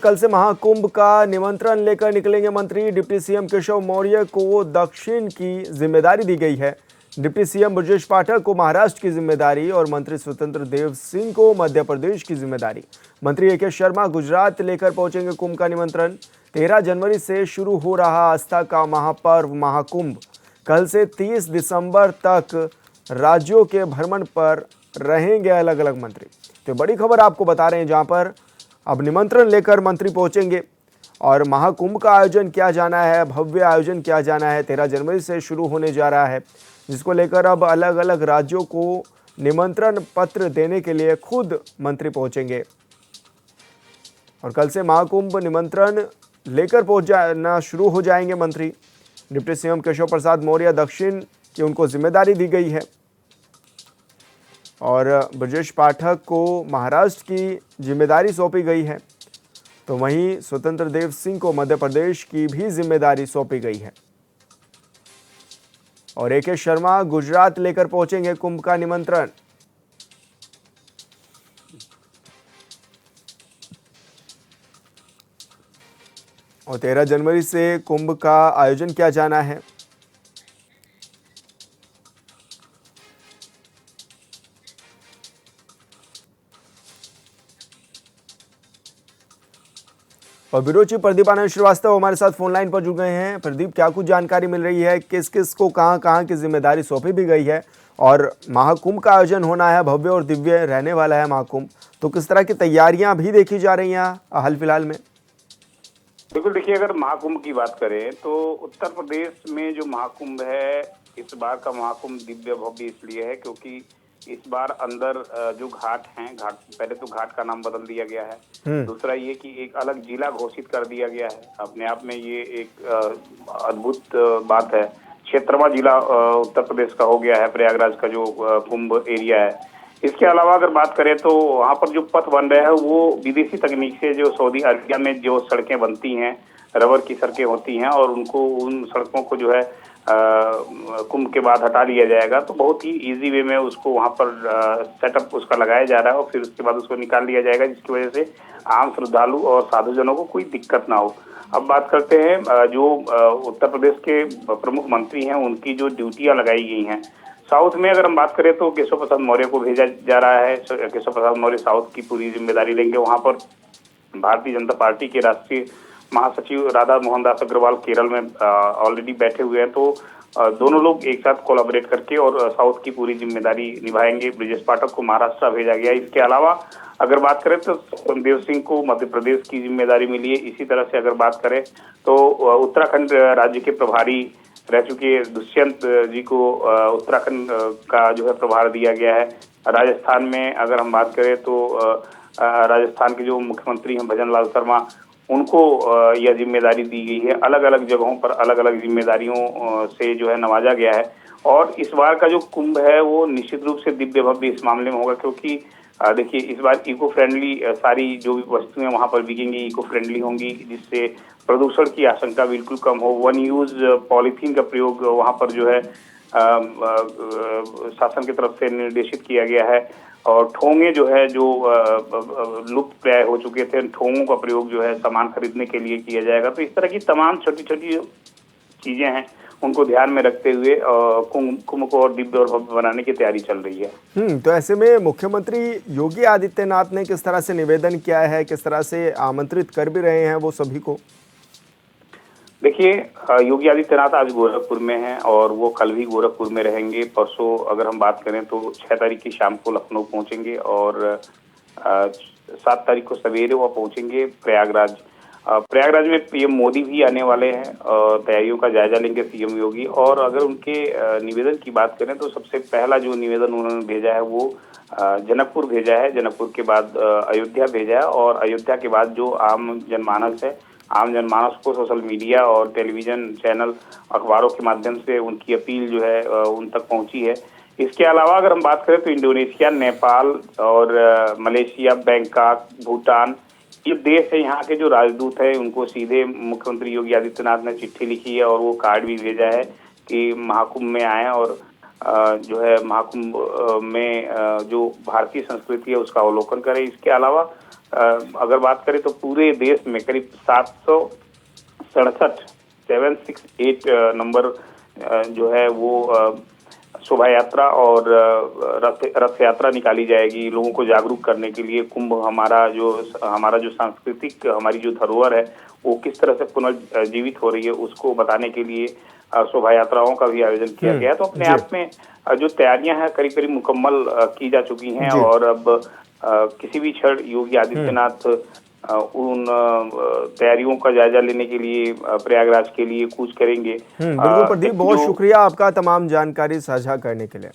कल से महाकुंभ का निमंत्रण लेकर निकलेंगे मंत्री। डिप्टी सीएम केशव मौर्य को दक्षिण की जिम्मेदारी दी गई है। डिप्टी सीएम ब्रजेश पाठक को महाराष्ट्र की जिम्मेदारी और मंत्री स्वतंत्र देव सिंह को मध्य प्रदेश की जिम्मेदारी। मंत्री ए.के. शर्मा गुजरात लेकर पहुंचेंगे कुंभ का निमंत्रण। 13 जनवरी से शुरू हो रहा आस्था का महापर्व महाकुंभ कल से 30 दिसंबर तक राज्यों के भ्रमण पर रहेंगे अलग अलग मंत्री। तो बड़ी खबर आपको बता रहे हैं, जहां पर अब निमंत्रण लेकर मंत्री पहुंचेंगे और महाकुंभ का आयोजन किया जाना है, भव्य आयोजन किया जाना है। 13 जनवरी से शुरू होने जा रहा है, जिसको लेकर अब अलग अलग राज्यों को निमंत्रण पत्र देने के लिए खुद मंत्री पहुंचेंगे और कल से महाकुंभ निमंत्रण लेकर पहुंच जाना शुरू हो जाएंगे मंत्री। डिप्टी सीएम केशव प्रसाद मौर्य दक्षिण की उनको जिम्मेदारी दी गई है और ब्रजेश पाठक को महाराष्ट्र की जिम्मेदारी सौंपी गई है, तो वहीं स्वतंत्र देव सिंह को मध्य प्रदेश की भी जिम्मेदारी सौंपी गई है और ए.के. शर्मा गुजरात लेकर पहुंचेंगे कुंभ का निमंत्रण। और 13 जनवरी से कुंभ का आयोजन किया जाना है। और ब्यूरो चीफ प्रदीप आनंद श्रीवास्तव हमारे साथ फोन लाइन पर जुड़ गए हैं। प्रदीप, क्या कुछ जानकारी मिल रही है, किस किस को कहां कहां की जिम्मेदारी सौंपी भी गई है और महाकुंभ का आयोजन होना है, भव्य और दिव्य रहने वाला है महाकुंभ, तो किस तरह की तैयारियां भी देखी जा रही हैं हाल फिलहाल में? बिल्कुल, देखिए, अगर महाकुंभ की बात करें तो उत्तर प्रदेश में जो महाकुंभ है, इस बार का महाकुंभ दिव्य भव्य इसलिए है क्योंकि इस बार अंदर जो घाट हैं, घाट पहले तो घाट का नाम बदल दिया गया है। दूसरा ये कि एक अलग जिला घोषित कर दिया गया है। अपने आप में ये एक अद्भुत बात है। 76वां जिला उत्तर प्रदेश का हो गया है, प्रयागराज का जो कुंभ एरिया है। इसके अलावा अगर बात करें तो वहाँ पर जो पथ बन रहे हैं वो विदेशी तकनीक से, जो सऊदी अरबिया में जो सड़कें बनती हैं, रबर की सड़कें होती हैं, और उनको उन सड़कों को जो है कुंभ के बाद हटा लिया जाएगा। तो बहुत ही इजी वे में उसको वहाँ पर सेटअप उसका लगाया जा रहा है और फिर उसके बाद उसको निकाल लिया जाएगा, जिसकी वजह से आम श्रद्धालु और साधुजनों को कोई दिक्कत ना हो। अब बात करते हैं जो उत्तर प्रदेश के प्रमुख मंत्री हैं, उनकी जो ड्यूटियां लगाई गई हैं। साउथ में अगर हम बात करें तो केशव प्रसाद मौर्य को भेजा जा रहा है। केशव प्रसाद मौर्य साउथ की पूरी जिम्मेदारी लेंगे। वहां पर भारतीय जनता पार्टी के राष्ट्रीय महासचिव राधा मोहन दास अग्रवाल केरल में ऑलरेडी बैठे हुए हैं, तो दोनों लोग एक साथ कोलैबोरेट करके और साउथ की पूरी जिम्मेदारी निभाएंगे। ब्रजेश पाठक को महाराष्ट्र भेजा गया। इसके अलावा अगर बात करें तो देव सिंह को मध्य प्रदेश की जिम्मेदारी मिली है। इसी तरह से अगर बात करें तो उत्तराखंड राज्य के प्रभारी रह चुके दुष्यंत जी को उत्तराखंड का जो है प्रभार दिया गया है। राजस्थान में अगर हम बात करें तो राजस्थान के जो मुख्यमंत्री हैं भजन लाल शर्मा, उनको यह जिम्मेदारी दी गई है। अलग अलग जगहों पर अलग अलग जिम्मेदारियों से जो है नवाजा गया है। और इस बार का जो कुंभ है वो निश्चित रूप से दिव्य भव्य इस मामले में होगा क्योंकि देखिए, इस बार इको फ्रेंडली सारी जो भी वस्तुएं वहां पर बिकेंगी इको फ्रेंडली होंगी, जिससे प्रदूषण की आशंका बिल्कुल कम हो। वन यूज पॉलीथीन का प्रयोग वहां पर जो है शासन की तरफ से निर्देशित किया गया है। और ठोंगे जो है, जो लुप्त प्राय हो चुके थे, ठोंगों का प्रयोग जो है सामान खरीदने के लिए किया जाएगा। तो इस तरह की तमाम छोटी छोटी चीजें हैं, उनको ध्यान में रखते हुए कुंभ को और दिव्य और भव्य बनाने की तैयारी चल रही है। तो ऐसे में मुख्यमंत्री योगी आदित्यनाथ ने किस तरह से निवेदन किया है, किस तरह से आमंत्रित कर भी रहे हैं वो सभी को? देखिए, योगी आदित्यनाथ आज गोरखपुर में हैं और वो कल भी गोरखपुर में रहेंगे। परसों अगर हम बात करें तो 6 तारीख की शाम को लखनऊ पहुंचेंगे और 7 तारीख को सवेरे वो पहुंचेंगे प्रयागराज। प्रयागराज में पीएम मोदी भी आने वाले हैं और तैयारियों का जायजा लेंगे सीएम योगी। और अगर उनके निवेदन की बात करें तो सबसे पहला जो निवेदन उन्होंने भेजा है वो जनकपुर भेजा है। जनकपुर के बाद अयोध्या भेजा है और अयोध्या के बाद जो आम जनमानस है, आम जनमानस को सोशल मीडिया और टेलीविजन चैनल, अखबारों के माध्यम से उनकी अपील जो है उन तक पहुंची है। इसके अलावा अगर हम बात करें तो इंडोनेशिया, नेपाल और मलेशिया, बैंकॉक, भूटान, ये देश है। यहाँ के जो राजदूत है उनको सीधे मुख्यमंत्री योगी आदित्यनाथ ने चिट्ठी लिखी है और वो कार्ड भी भेजा है कि महाकुंभ में आए और जो है महाकुंभ में जो भारतीय संस्कृति है उसका अवलोकन करें। इसके अलावा अगर बात करें तो पूरे देश में करीब 768 नंबर जो है वो शोभा यात्रा और रथ यात्रा निकाली जाएगी लोगों को जागरूक करने के लिए। कुंभ हमारा जो सांस्कृतिक हमारी जो धरोहर है वो किस तरह से पुनर्जीवित हो रही है उसको बताने के लिए शोभा यात्राओं का भी आयोजन किया गया है। तो अपने आप में जो तैयारियां हैं करीब करीब मुकम्मल की जा चुकी हैं और अब किसी भी क्षण योगी आदित्यनाथ उन तैयारियों का जायजा लेने के लिए प्रयागराज के लिए कूच करेंगे। बिल्कुल प्रदीप, बहुत शुक्रिया आपका तमाम जानकारी साझा करने के लिए।